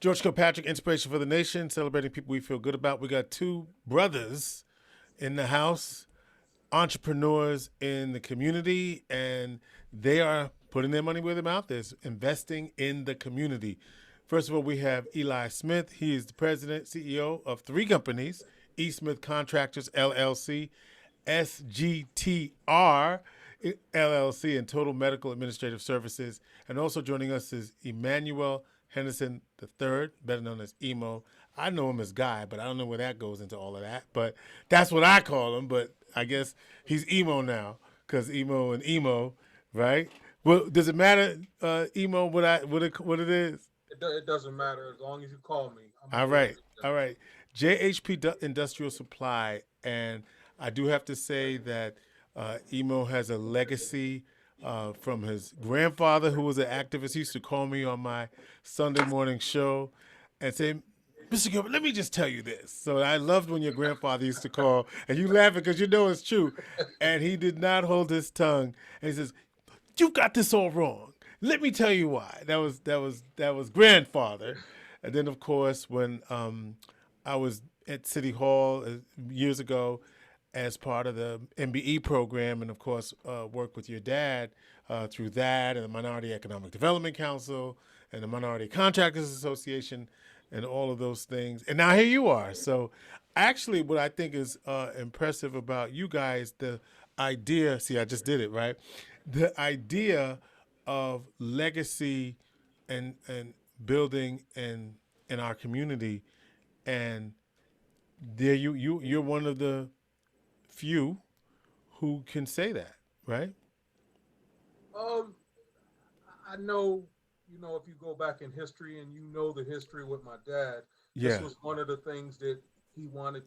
George Kilpatrick, Inspiration for the Nation, celebrating people we feel good about. We got two brothers in the house, entrepreneurs in the community, and they are putting their money where their mouth is, investing in the community. First of all, we have Eli Smith. He is the president, CEO of three companies: E. Smith Contractors LLC, SGTR LLC, and Total Medical Administrative Services. And also joining us is Emmanuel Henderson III, better known as Emo. I know him as Guy, but I don't know where that goes into all of that. But that's what I call him. But I guess he's Emo now because Emo and Emo, right? Well, does it matter, Emo, what it is? It doesn't matter as long as you call me. I'm All good with right, it. all right. JHP Industrial Supply, and I do have to say that Emo has a legacy from his grandfather, who was an activist. He used to call me on my Sunday morning show and say, "Mr. Gilbert, let me just tell you this." So I loved when your grandfather used to call, and you laughing because you know it's true. And he did not hold his tongue, and he says, "You got this all wrong. Let me tell you why." That was grandfather. And then of course when I was at City Hall years ago as part of the MBE program, and of course work with your dad through that and the Minority Economic Development Council and the Minority Contractors Association and all of those things. And now here you are. So actually what I think is impressive about you guys, the idea, see, I just did it, right? The idea of legacy and building in our community, and there you're one of the few who can say that, right? Um, I know, if you go back in history and the history with my dad, this Yeah. was one of the things that he wanted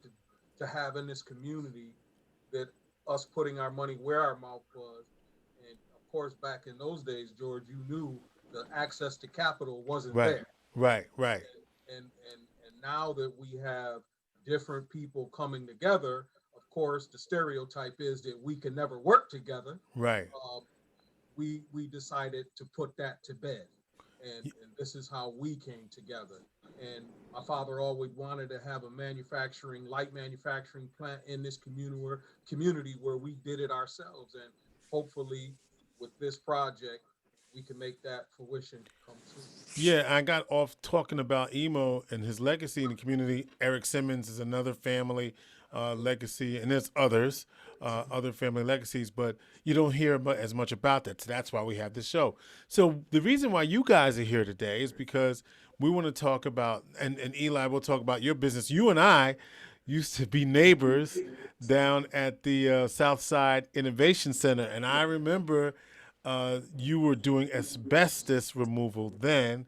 to have in this community, that us putting our money where our mouth was. And of course, back in those days, George, you knew the access to capital wasn't Right. there. Right. Right. And now that we have different people coming together, of course, the stereotype is that we can never work together. Right. Uh, we decided to put that to bed, and this is how we came together. And my father always wanted to have a light manufacturing plant in this community where we did it ourselves, and hopefully with this project we can make that fruition come true. Yeah, I got off talking about Emo and his legacy in the community. Eric Simmons is another family legacy, and there's others, other family legacies, but you don't hear as much about that. So that's why we have this show. So the reason why you guys are here today is because we want to talk about, and Eli will talk about your business. You and I used to be neighbors down at the Southside Innovation Center, and I remember you were doing asbestos removal then,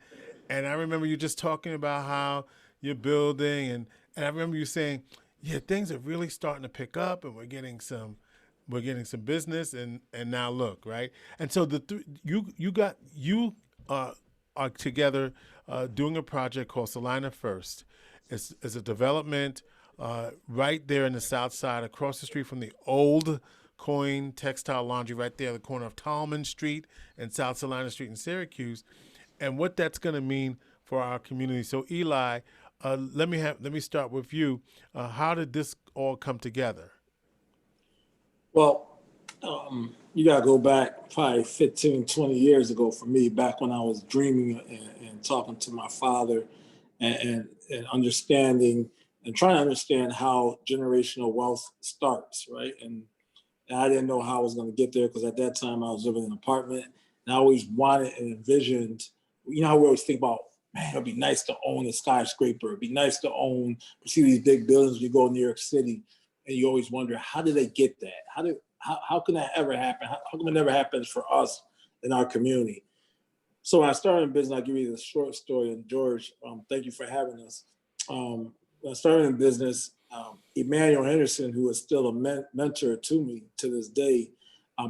and I remember you just talking about how you're building, and I remember you saying, "Yeah, things are really starting to pick up, and we're getting some business, and now look, right." And so you are together doing a project called Salina First. It's a development right there in the South Side, across the street from the old Coin Textile Laundry, right there at the corner of Tallman Street and South Salina Street in Syracuse, and what that's going to mean for our community. So, Eli, let me start with you. How did this all come together? Well, you got to go back probably 15, 20 years ago for me, back when I was dreaming and talking to my father and understanding and trying to understand how generational wealth starts, right? And I didn't know how I was going to get there because at that time I was living in an apartment and I always wanted and envisioned, how we always think about, man, it'd be nice to own a skyscraper. It'd be nice to see these big buildings when you go to New York City. And you always wonder, how did they get that? How can that ever happen? How come it never happens for us in our community? So when I started in business, I'll give you the short story. And George, thank you for having us. When I started in business, Emmanuel Henderson, who is still a mentor to me to this day,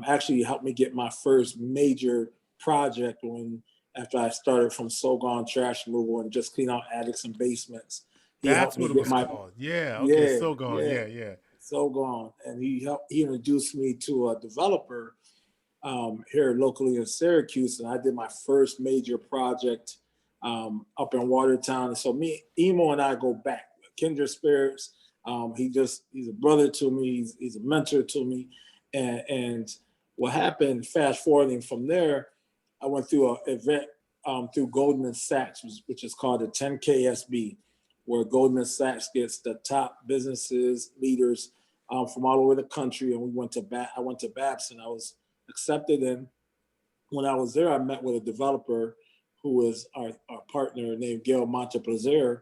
actually helped me get my first major project when after I started from Sogon trash removal and just clean out attics and basements. He That's helped me what it get was my called. Yeah. Okay. yeah, So gone. yeah, Yeah. Yeah. so gone. And he introduced me to a developer here locally in Syracuse, and I did my first major project up in Watertown. And so Emo and I go back, kindred spirits. He's a brother to me. He's a mentor to me. And what happened, fast forwarding from there, I went through an event through Goldman Sachs, which is called the 10KSB, where Goldman Sachs gets the top businesses, leaders from all over the country. And I went to Babson. I was accepted. And when I was there, I met with a developer who was our partner named Gail Monteplaisir.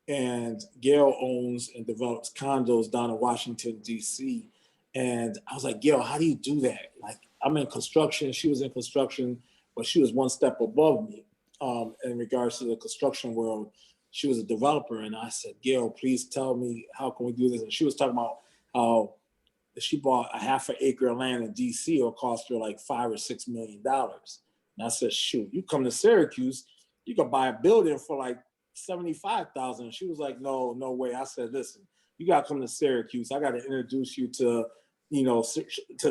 And Gail owns and develops condos down in Washington, D.C. And I was like, Gail, how do you do that? Like, I'm in construction. She was in construction, but she was one step above me in regards to the construction world. She was a developer. And I said, Gail, please tell me, how can we do this? And she was talking about how she bought a half an acre of land in D.C. It'll cost her like $5 or $6 million. And I said, shoot, you come to Syracuse, you can buy a building for like $75,000. She was like, no way. I said, listen, you got to come to Syracuse. I got to introduce you to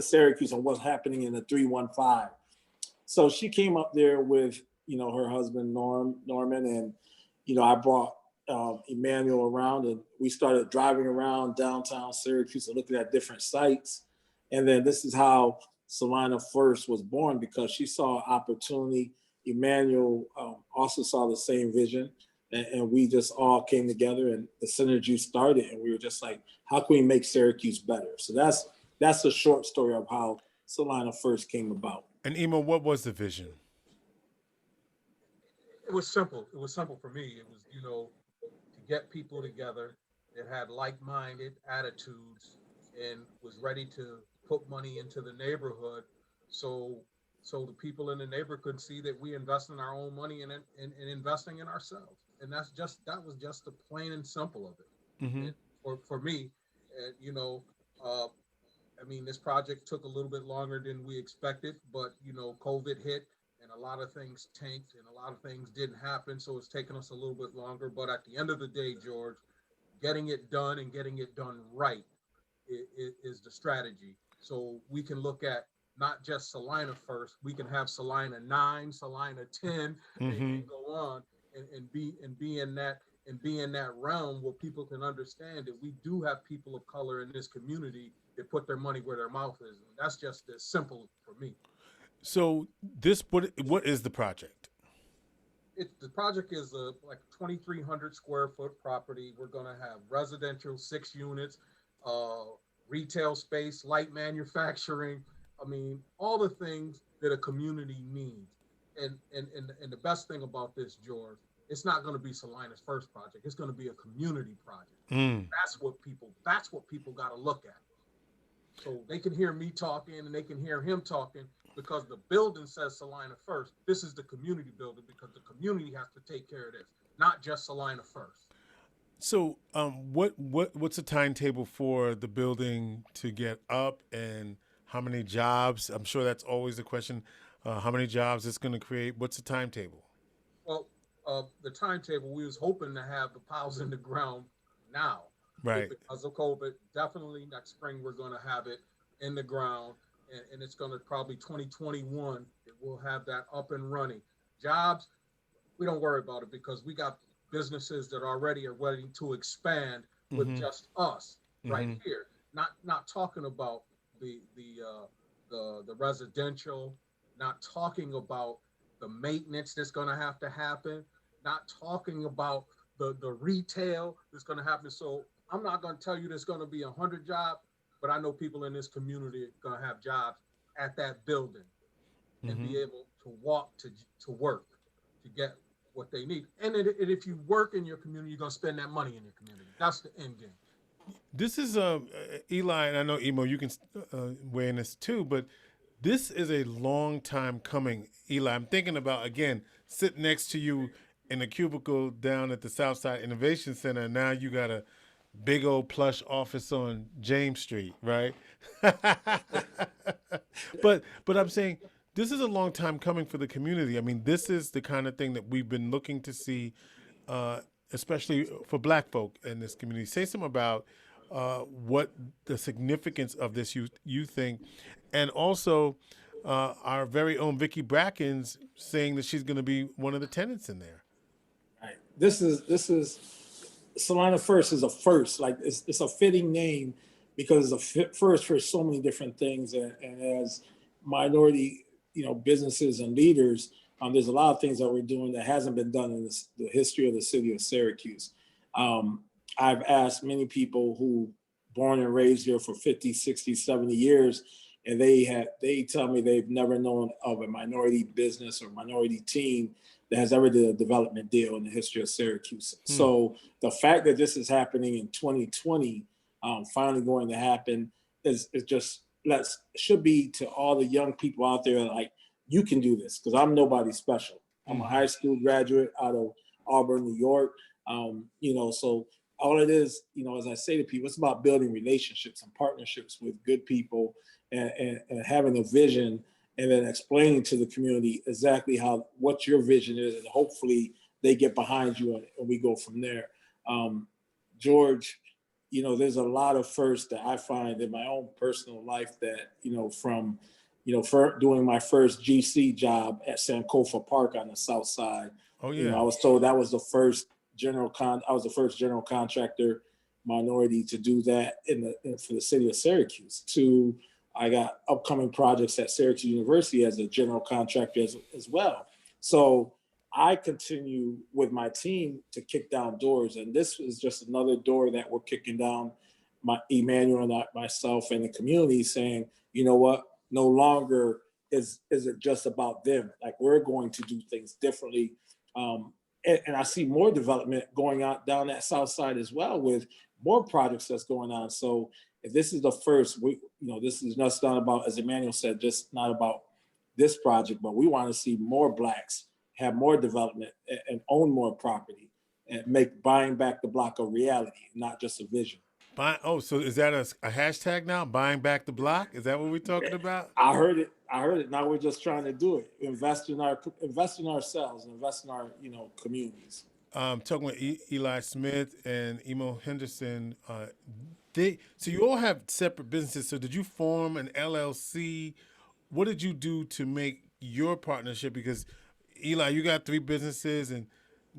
Syracuse and what's happening in the 315. So she came up there with, her husband, Norman, and, I brought Emmanuel around, and we started driving around downtown Syracuse and looking at different sites. And then this is how Salina First was born, because she saw opportunity. Emmanuel also saw the same vision, and we just all came together, and the synergy started, and we were just like, how can we make Syracuse better? So that's a short story of how Salina First came about. And Emo, what was the vision? It was simple. It was simple for me. It was, to get people together that had like-minded attitudes and was ready to put money into the neighborhood. So the people in the neighborhood could see that we invest in our own money and investing in ourselves. And that was just the plain and simple of it. Mm-hmm. For me, this project took a little bit longer than we expected, but COVID hit and a lot of things tanked and a lot of things didn't happen. So it's taken us a little bit longer. But at the end of the day, George, getting it done and getting it done right is the strategy. So we can look at not just Salina First, we can have Salina 9, Salina 10, and go on and be in that realm where people can understand that we do have people of color in this community that put their money where their mouth is. And that's just as simple for me. So what is the project? The project is like 2,300 square foot property. We're going to have residential 6 units, retail space, light manufacturing. All the things that a community needs. And the best thing about this, George, it's not going to be Salina's first project. It's going to be a community project. That's what people got to look at. So they can hear me talking and they can hear him talking, because the building says Salina First. This is the community building, because the community has to take care of this, not just Salina First. So what's the timetable for the building to get up, and how many jobs? I'm sure that's always the question. How many jobs it's going to create? What's the timetable? Well, the timetable, we was hoping to have the piles in the ground now. Right. Because of COVID, definitely next spring we're going to have it in the ground, and it's going to probably 2021 that we'll have that up and running. Jobs, we don't worry about it, because we got businesses that already are ready to expand with just us right here. Not talking about the residential, not talking about the maintenance that's going to happen, not talking about the retail that's going to happen. So I'm not going to tell you there's going to be 100 jobs, but I know people in this community are going to have jobs at that building and be able to walk to work to get what they need. And if you work in your community, you're going to spend that money in your community. That's the end game. This is Eli, and I know Emo, you can weigh in this too, but this is a long time coming. Eli, I'm thinking about, again, sitting next to you in a cubicle down at the Southside Innovation Center, and now you got a big old plush office on James Street, right? But I'm saying this is a long time coming for the community. This is the kind of thing that we've been looking to see, especially for Black folk in this community. Say something about what the significance of this you think, and also our very own Vicky Bracken's saying that she's going to be one of the tenants in there. this is Salina First is a first. Like it's a fitting name because it's a first for so many different things. And as minority, businesses and leaders, there's a lot of things that we're doing that hasn't been done in the history of the city of Syracuse. I've asked many people who born and raised here for 50, 60, 70 years, and they tell me they've never known of a minority business or minority team that has ever did a development deal in the history of Syracuse. So the fact that this is happening in 2020, finally going to happen, is just should be to all the young people out there like, you can do this, because I'm nobody special. I'm a high school graduate out of Auburn, New York. So all it is, as I say to people, it's about building relationships and partnerships with good people and having a vision, and then explaining to the community exactly what your vision is, and hopefully they get behind you and we go from there. George, there's a lot of firsts that I find in my own personal life that, from, for doing my first GC job at Sankofa Park on the South Side. Oh yeah. I was told that was the first I was the first general contractor minority to do that for the city of Syracuse. I got upcoming projects at Syracuse University as a general contractor as well. So I continue with my team to kick down doors. And this is just another door that we're kicking down, Emmanuel and myself and the community, saying, you know what, no longer is it just about them. Like, we're going to do things differently. And I see more development going on down that South Side as well, with more projects that's going on. So if this is the first, this is just not about, as Emmanuel said, just not about this project, but we want to see more Blacks have more development and own more property and make buying back the block a reality, not just a vision. So is that a hashtag now? Buying back the block? Is that what we're talking about? I heard it. Now we're just trying to do it. Invest in ourselves, invest in our, communities. Talking with Eli Smith and Emo Henderson. So you all have separate businesses. So did you form an LLC? What did you do to make your partnership? Because Eli, you got 3 businesses, and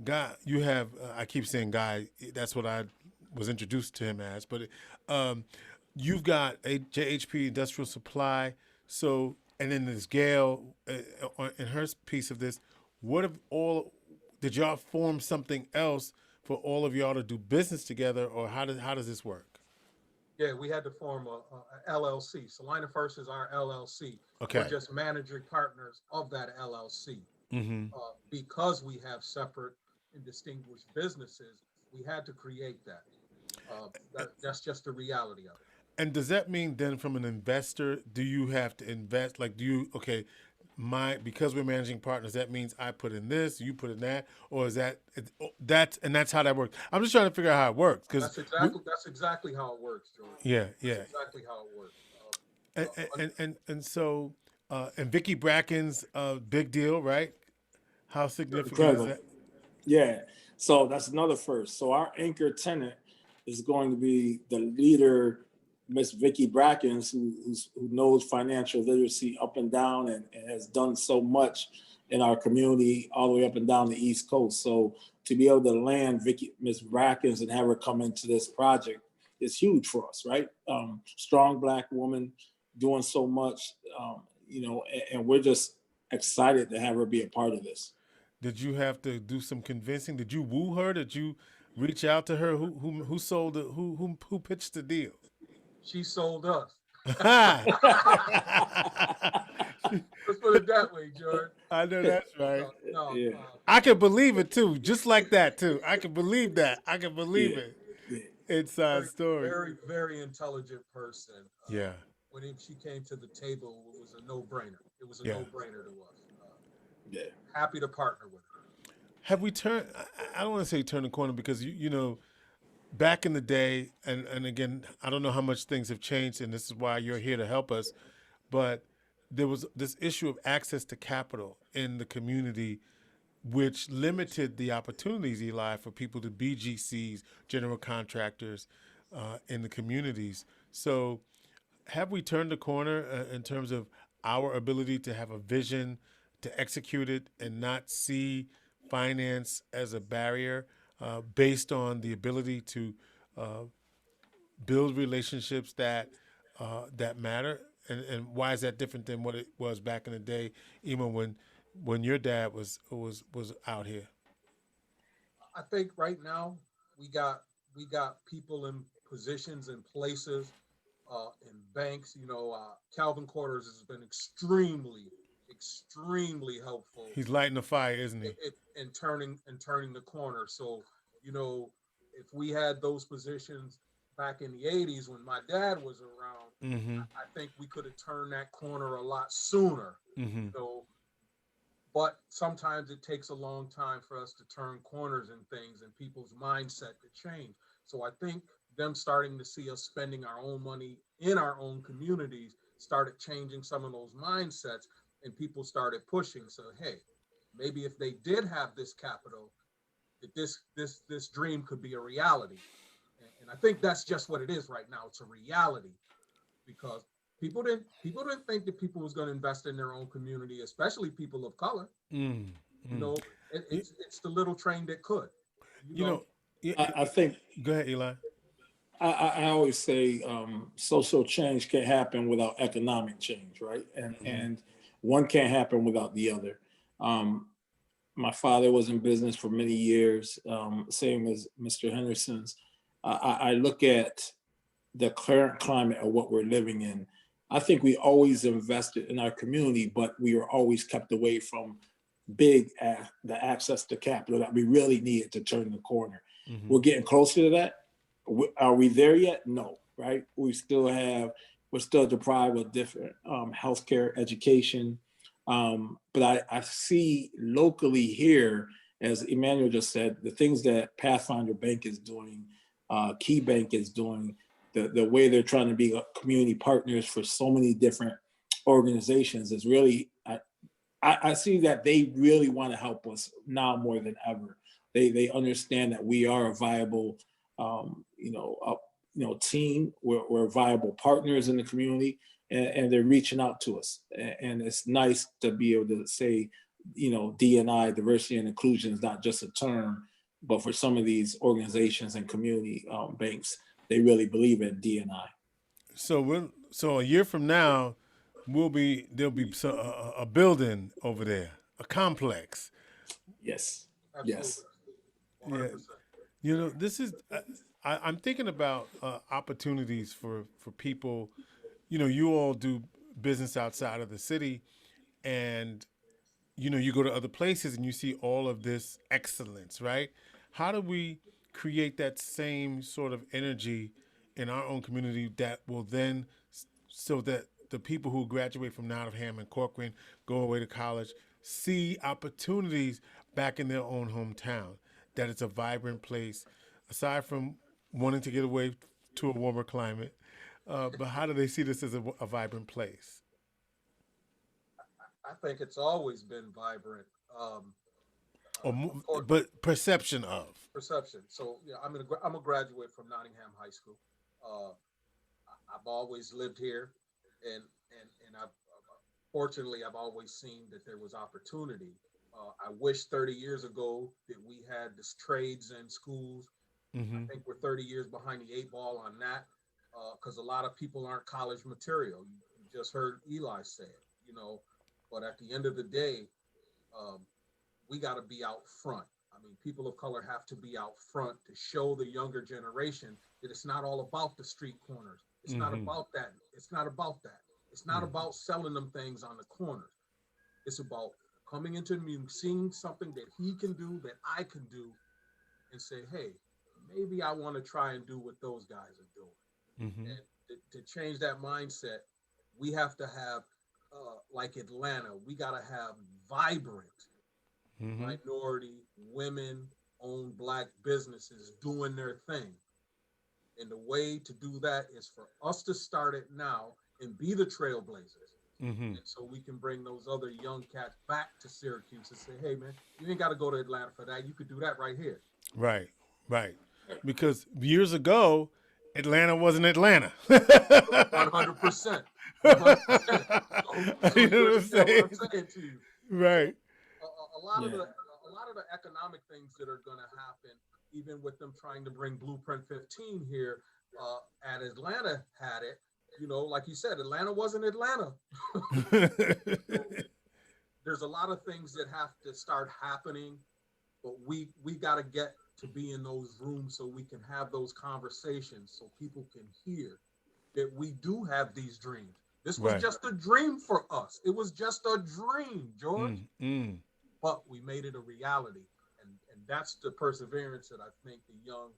Guy, you have. I keep saying Guy. That's what I was introduced to him as. But you've got a JHP Industrial Supply. So, and then there's Gail in her piece of this. Did y'all form something else for all of y'all to do business together, or how does this work? Yeah, we had to form a LLC. Salina First is our LLC. Okay. We're just managing partners of that LLC. Because we have separate and distinguished businesses, we had to create that. That's just the reality of it. And does that mean then, from an investor, do you have to invest? Like, because we're managing partners, that means I put in this, you put in that, or is that's how that works? I'm just trying to figure out how it works, because that's exactly how it works, George. Yeah. That's exactly how it works. And so Vicky Bracken's big deal, right? How significant Incredible. is that? Yeah. So that's another first. So our anchor tenant is going to be the leader, Miss Vicky Brackens, who knows financial literacy up and down and has done so much in our community all the way up and down the East Coast. So to be able to land Miss Brackens and have her come into this project is huge for us, right? Strong Black woman doing so much, and we're just excited to have her be a part of this. Did you have to do some convincing? Did you woo her? Did you reach out to her? Who sold it? Who pitched the deal? She sold us. Let's put it that way, George. I know that's right. Yeah. I can believe it too, just like that too. I can believe that. I can believe it. Inside story. Very, very intelligent person. Yeah. When she came to the table, it was a no-brainer. It was a no-brainer to us. Happy to partner with her. Have we turned? I don't want to say turn the corner, because back in the day, and again, I don't know how much things have changed, and this is why you're here to help us, but there was this issue of access to capital in the community, which limited the opportunities, Eli, for people to be GCs, general contractors, in the communities. So have we turned the corner in terms of our ability to have a vision, to execute it, and not see finance as a barrier based on the ability to uh, build relationships that matter? And why is that different than what it was back in the day, even when your dad was out here? I think right now we got we got people in positions and places in banks. Calvin Quarters has been extremely helpful He's lighting the fire, isn't he? in turning the corner. So you know, if we had those positions back in the '80s when my dad was around, Mm-hmm. I think we could have turned that corner a lot sooner. Mm-hmm. You know, but sometimes it takes a long time for us to turn corners in things and people's mindset to change. So I think them starting to see us spending our own money in our own communities started changing some of those mindsets, and people started pushing. So hey, maybe if they did have this capital, that this dream could be a reality. And I think that's just what it is right now. It's a reality because people didn't think that people was going to invest in their own community, especially people of color. You Mm-hmm. know, You, it's the little train that could. You you know, know, y- y- I think go ahead, Eli. I always say social change can't happen without economic change, right? Mm-hmm. And one can't happen without the other. Um, my father was in business for many years, same as Mr. Henderson's. I look at the current climate of what we're living in. I think we always invested in our community, but we were always kept away from the access to capital that we really needed to turn the corner. Mm-hmm. We're getting closer to that. Are we there yet? No, right? We're still deprived of different healthcare, education. But I see locally here, as Emmanuel just said, the things that Pathfinder Bank is doing, Key Bank is doing, the way they're trying to be community partners for so many different organizations is really, I see that they really want to help us now more than ever. They understand that we are a viable, team. We're viable partners in the community, and they're reaching out to us. And it's nice to be able to say, D&I, diversity and inclusion, is not just a term, but for some of these organizations and community banks, they really believe in D&I. So a year from now, there'll be a building over there, a complex. Yes, absolutely, yes, 100%. This is I'm thinking about opportunities for people. You all do business outside of the city, and you go to other places and you see all of this excellence, right? How do we create that same sort of energy in our own community that will then, so that the people who graduate from Nottingham and Corcoran, go away to college, see opportunities back in their own hometown, that it's a vibrant place, aside from wanting to get away to a warmer climate? But how do they see this as a vibrant place? I think it's always been vibrant. Of course, But perception of. perception. So yeah, I'm a graduate from Nottingham High School. Uh, I've always lived here, and I've fortunately I've always seen that there was opportunity. I wish 30 years ago that we had this trades in schools. I Mm-hmm. think we're 30 years behind the eight ball on that because a lot of people aren't college material. You just heard Eli say it, but at the end of the day, um, we got to be out front. I mean, people of color have to be out front to show the younger generation that it's not all about the street corners. It's not Mm-hmm. about that. It's not about that. It's not about selling them things on the corners. It's about coming into the music, seeing something that he can do, that I can do, and say, hey, maybe I want to try and do what those guys are doing. Mm-hmm. And to change that mindset, we have to have, like Atlanta, we got to have vibrant Mm-hmm. minority, women owned Black businesses doing their thing. And the way to do that is for us to start it now and be the trailblazers. Mm-hmm. And so we can bring those other young cats back to Syracuse and say, hey, man, you ain't got to go to Atlanta for that. You could do that right here. Right, right. Because years ago, Atlanta wasn't Atlanta. 100%. 100%. So You you know what I'm understand what I'm saying? saying to you. So Right. a lot of yeah. the of the economic things that are going to happen, even with them trying to bring Blueprint 15 here, at Atlanta had it, like you said, Atlanta wasn't Atlanta. So there's a lot of things that have to start happening, but we got to get to be in those rooms so we can have those conversations so people can hear that we do have these dreams. This was Right. just a dream for us. It was just a dream, George. Mm. But we made it a reality. And that's the perseverance that I think the young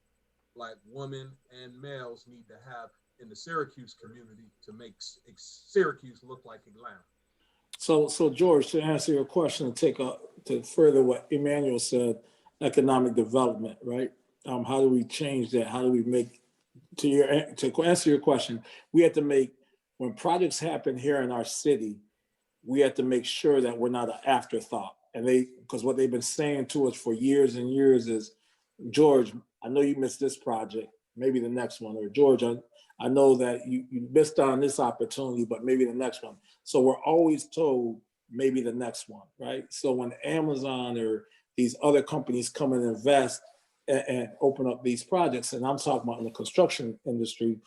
Black women and males need to have in the Syracuse community to make Syracuse look like Atlanta. So George, to answer your question and to further what Emmanuel said, economic development, right? How do we change that? How do we make to answer your question? We have to make, when projects happen here in our city, we have to make sure that we're not an afterthought. And because what they've been saying to us for years and years is, George, I know you missed this project, maybe the next one, or George, I know that you missed on this opportunity, but maybe the next one. So we're always told maybe the next one, right? So when Amazon or these other companies come and invest and open up these projects, and I'm talking about in the construction industry,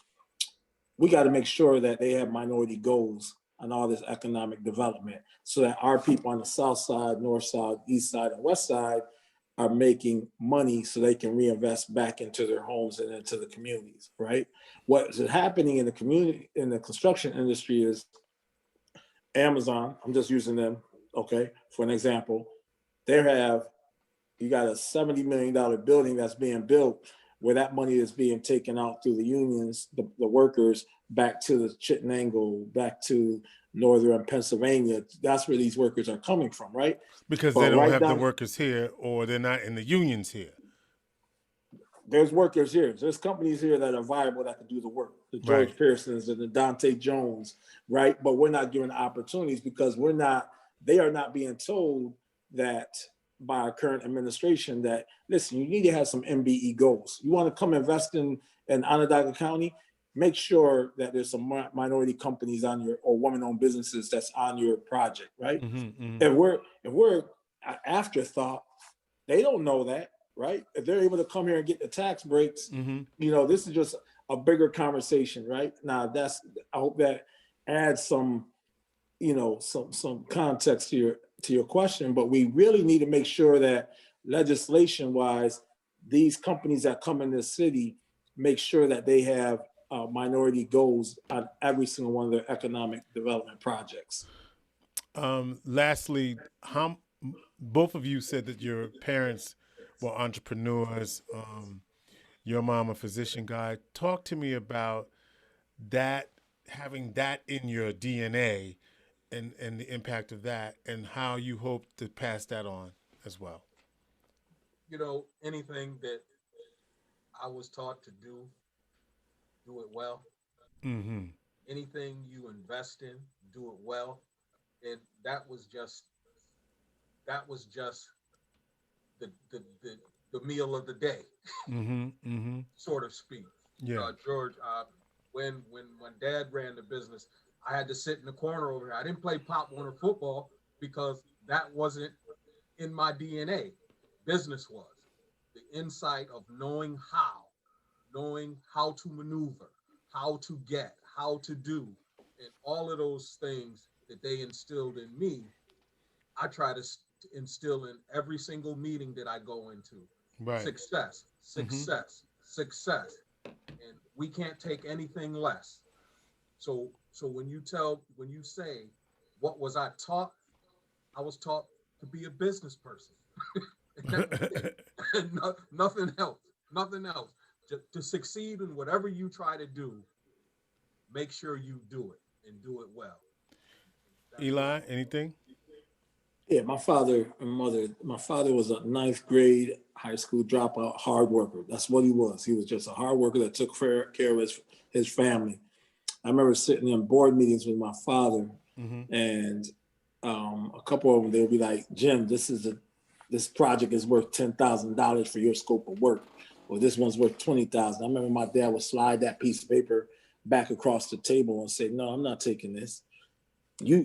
we got to make sure that they have minority goals on all this economic development so that our people on the south side, north side, east side, and west side are making money so they can reinvest back into their homes and into the communities, right? What is happening in the community, in the construction industry is Amazon, I'm just using them, okay, for an example. You got a $70 million building that's being built where that money is being taken out through the unions, the workers, back to the Chittenango, back to northern Pennsylvania. That's where these workers are coming from, right? Because But they don't right have the down, workers here, or they're not in the unions here. there's workers here. There's companies here that are viable that can do the work. The George Right. Pearsons and the Dante Jones, right? But we're not given opportunities because they are not being told that by our current administration that, listen, you need to have some MBE goals. You want to come invest in Onondaga County, make sure that there's some minority companies on your, or woman-owned businesses that's on your project, right? If we're an afterthought, they don't know that, right? If they're able to come here and get the tax breaks, this is just a bigger conversation, right? Now I hope that adds some, some context to your question, but we really need to make sure that legislation wise, these companies that come in this city make sure that they have minority goals on every single one of their economic development projects. Lastly, both of you said that your parents were entrepreneurs. Your mom a physician guy. Talk to me about that, having that in your DNA, and the impact of that, and how you hope to pass that on as well. Anything that I was taught to do it well. Anything you invest in, do it well. And that was just the meal of the day, sort of speak. Yeah. George, when Dad ran the business, I had to sit in the corner over here. I didn't play Pop Warner football because that wasn't in my DNA. Business was. The insight of knowing how to maneuver, how to get, how to do, and all of those things that they instilled in me, I try to instill in every single meeting that I go into. Right. Success. And we can't take anything less. So when you say, what was I taught? I was taught to be a business person. And nothing else. To succeed in whatever you try to do, make sure you do it and do it well. Eli, anything? Yeah, my father was a ninth grade high school dropout hard worker. That's what he was. He was just a hard worker that took care of his family. I remember sitting in board meetings with my father, and a couple of them, they'll be like, Jim, this project is worth $10,000 for your scope of work, or this one's worth $20,000. I remember my dad would slide that piece of paper back across the table and say, no, I'm not taking this. You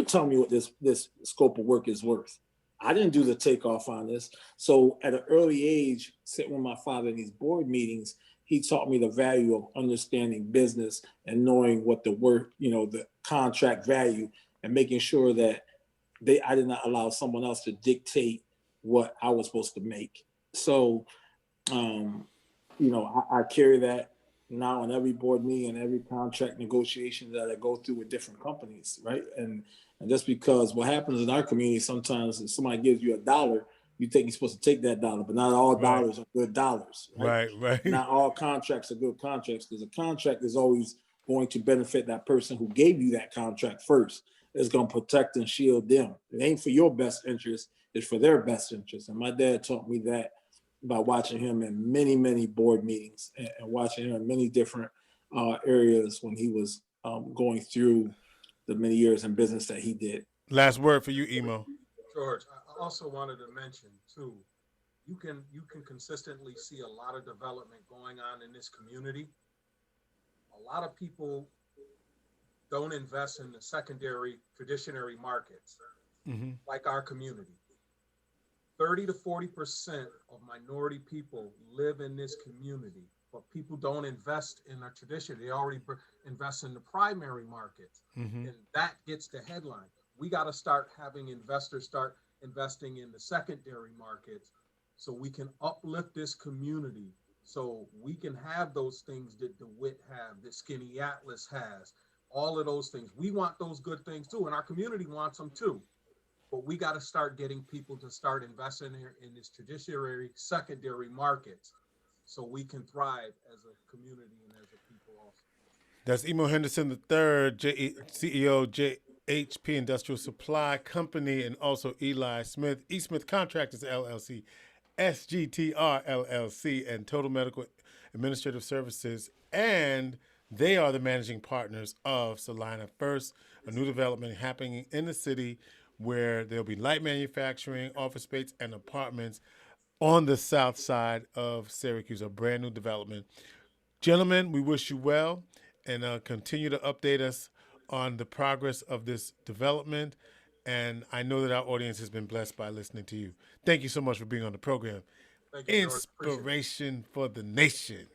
tell me what this scope of work is worth. I didn't do the takeoff on this. So at an early age, sitting with my father in these board meetings, he taught me the value of understanding business and knowing what the work, the contract value, and making sure that I did not allow someone else to dictate what I was supposed to make. So, I carry that now in every board meeting and every contract negotiation that I go through with different companies, right? And just because what happens in our community, sometimes if somebody gives you $1, you think you're supposed to take that dollar, but not all dollars are good dollars, right? Right. Not all contracts are good contracts, because a contract is always going to benefit that person who gave you that contract first. It's going to protect and shield them. It ain't for your best interest, it's for their best interest. And my dad taught me that by watching him in many, many board meetings and watching him in many different areas when he was going through the many years in business that he did. Last word for you, Emo. George, I also wanted to mention too, you can consistently see a lot of development going on in this community. A lot of people don't invest in the secondary tertiary markets like our community. 30 to 40% of minority people live in this community, but people don't invest in our tradition. They already invest in the primary markets, and that gets the headline. We got to start having investors start investing in the secondary markets so we can uplift this community, so we can have those things that DeWitt have, that Skinny Atlas has, all of those things. We want those good things too, and our community wants them too. But we got to start getting people to start investing in this tertiary, secondary markets so we can thrive as a community and as a people also. That's Emo Henderson III, CEO, JHP Industrial Supply Company, and also Eli Smith, E. Smith Contractors, LLC, SGTR, LLC, and Total Medical Administrative Services. And they are the managing partners of Salina First, a new development happening in the city where there'll be light manufacturing, office space, and apartments on the south side of Syracuse, a brand new development. Gentlemen, we wish you well, and continue to update us on the progress of this development. And I know that our audience has been blessed by listening to you. Thank you so much for being on the program. Thank you, George. Appreciate it. Inspiration for the nation.